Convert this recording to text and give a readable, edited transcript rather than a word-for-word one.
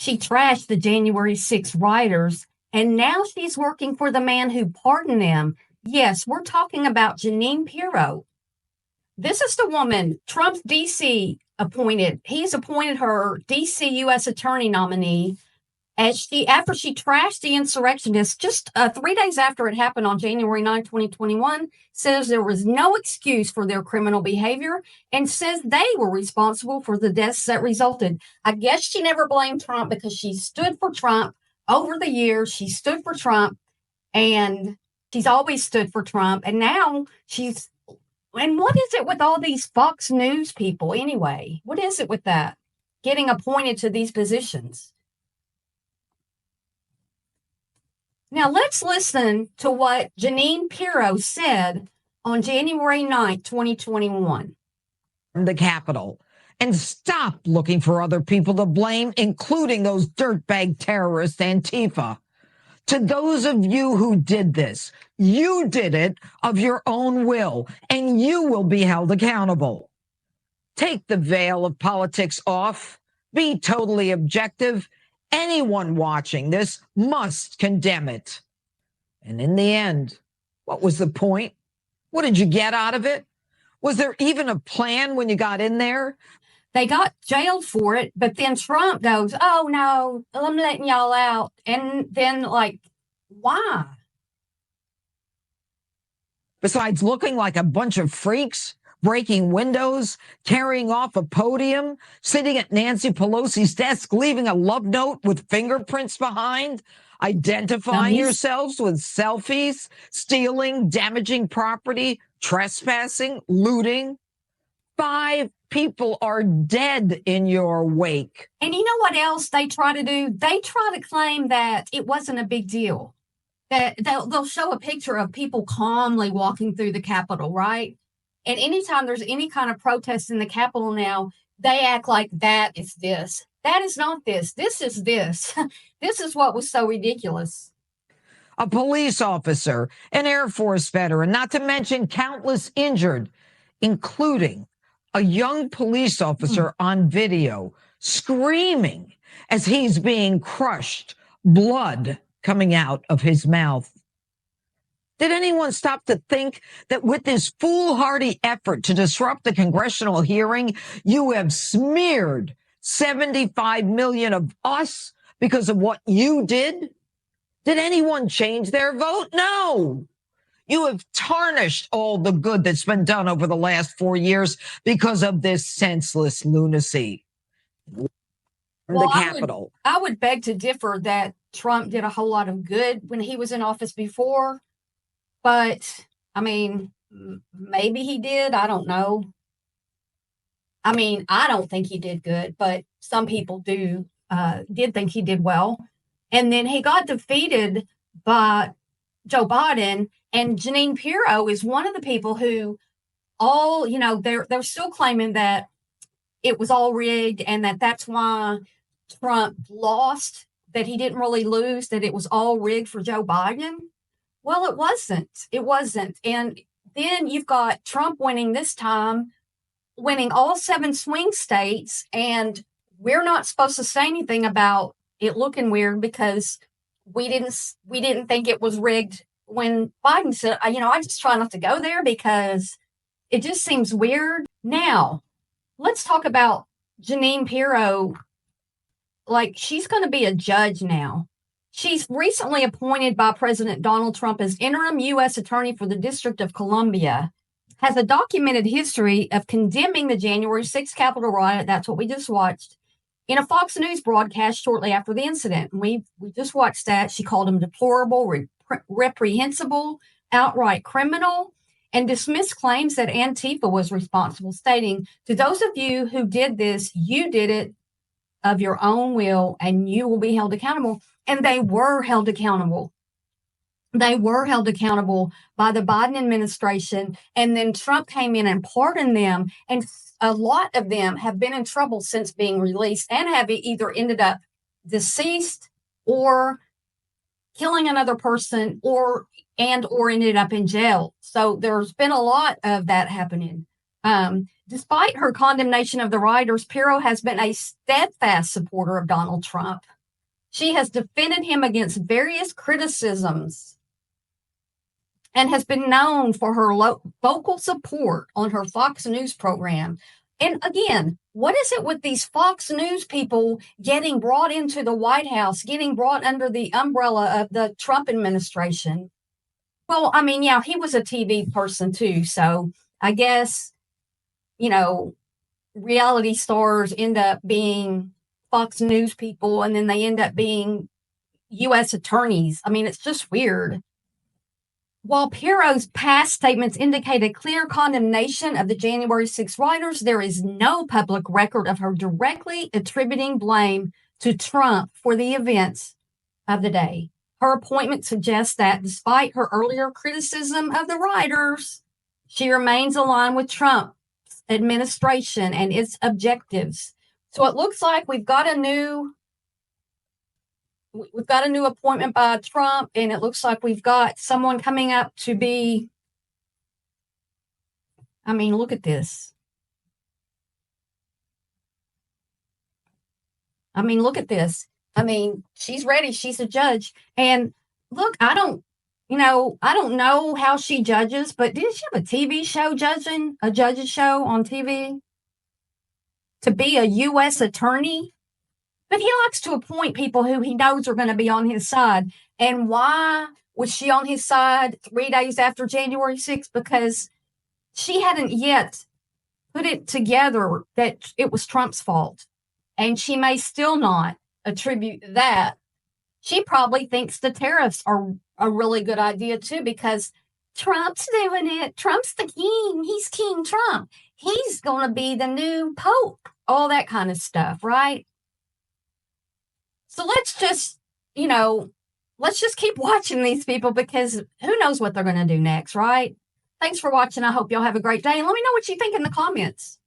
she trashed the January 6 rioters, and now she's working for the man who pardoned them. Yes, we're talking about Jeanine Pirro. This is the woman Trump's D.C. appointed. He's appointed her D.C. U.S. Attorney nominee after she trashed the insurrectionists just 3 days after it happened on January 9, 2021, says there was no excuse for their criminal behavior and says they were responsible for the deaths that resulted. I guess she never blamed Trump because she stood for Trump over the years. She stood for Trump, and she's always stood for Trump. And now she's, and what is it with all these Fox News people anyway? What is it with that? Getting appointed to these positions. Now, let's listen to what Jeanine Pirro said on January 9th, 2021. The Capitol, and stop looking for other people to blame, including those dirtbag terrorists, Antifa. To those of you who did this, you did it of your own will, and you will be held accountable. Take the veil of politics off. Be totally objective. Anyone watching this must condemn it. And in the end, what was the point? What did you get out of it? Was there even a plan when you got in there? They got jailed for it, but then Trump goes, oh, no, I'm letting y'all out. And then, like, why? Besides looking like a bunch of freaks, breaking windows, carrying off a podium, sitting at Nancy Pelosi's desk, leaving a love note with fingerprints behind, identifying yourselves with selfies, stealing, damaging property, trespassing, looting. 5 people are dead in your wake. And you know what else they try to do? They try to claim that it wasn't a big deal. That they'll show a picture of people calmly walking through the Capitol, right? And anytime there's any kind of protest in the Capitol now, they act like that is this. That is not this. This is this. This is what was so ridiculous. A police officer, an Air Force veteran, not to mention countless injured, including a young police officer on video screaming as he's being crushed, blood coming out of his mouth. Did anyone stop to think that with this foolhardy effort to disrupt the congressional hearing, you have smeared 75 million of us because of what you did? Did anyone change their vote? No. You have tarnished all the good that's been done over the last 4 years because of this senseless lunacy. The Capitol. I would beg to differ that Trump did a whole lot of good when he was in office before. But, I mean, maybe he did. I don't know. I mean, I don't think he did good, but some people did think he did well. And then he got defeated by Joe Biden, and Jeanine Pirro is one of the people who they're still claiming that it was all rigged and that's why Trump lost, that he didn't really lose, that it was all rigged for Joe Biden. Well, it wasn't. It wasn't. And then you've got Trump winning this time, winning all 7 swing states, and we're not supposed to say anything about it looking weird because we didn't think it was rigged when Biden said, I just try not to go there because it just seems weird. Now, let's talk about Jeanine Pirro. Like, she's going to be a judge now. She's recently appointed by President Donald Trump as interim U.S. Attorney for the District of Columbia, has a documented history of condemning the January 6th Capitol riot. That's what we just watched in a Fox News broadcast shortly after the incident. We just watched that. She called him deplorable, reprehensible, outright criminal, and dismissed claims that Antifa was responsible, stating, to those of you who did this, you did it of your own will, and you will be held accountable. And they were held accountable. They were held accountable by the Biden administration. And then Trump came in and pardoned them. And a lot of them have been in trouble since being released and have either ended up deceased or killing another person or ended up in jail. So there's been a lot of that happening. Despite her condemnation of the rioters, Pirro has been a steadfast supporter of Donald Trump. She has defended him against various criticisms and has been known for her vocal support on her Fox News program. And again, what is it with these Fox News people getting brought into the White House, getting brought under the umbrella of the Trump administration? Well, I mean, yeah, he was a TV person too. So I guess, you know, reality stars end up being Fox News people and then they end up being U.S. attorneys. I mean, it's just weird. While Pirro's past statements indicate a clear condemnation of the January 6 rioters, there is no public record of her directly attributing blame to Trump for the events of the day. Her appointment suggests that despite her earlier criticism of the rioters, she remains aligned with Trump's administration and its objectives. So it looks like we've got a new appointment by Trump, and it looks like we've got someone coming up to be, I mean, look at this. I mean, look at this. I mean, she's ready. She's a judge. And look, I don't know how she judges, but didn't she have a TV show judging, a judge's show on TV? To be a U.S. attorney? But he likes to appoint people who he knows are going to be on his side. And why was she on his side 3 days after January 6th? Because she hadn't yet put it together that it was Trump's fault. And she may still not attribute that. She probably thinks the tariffs are a really good idea too, because Trump's doing it. Trump's the king. He's King Trump. He's going to be the new pope. All that kind of stuff, right? So let's just keep watching these people, because who knows what they're going to do next, right? Thanks for watching. I hope y'all have a great day. And let me know what you think in the comments.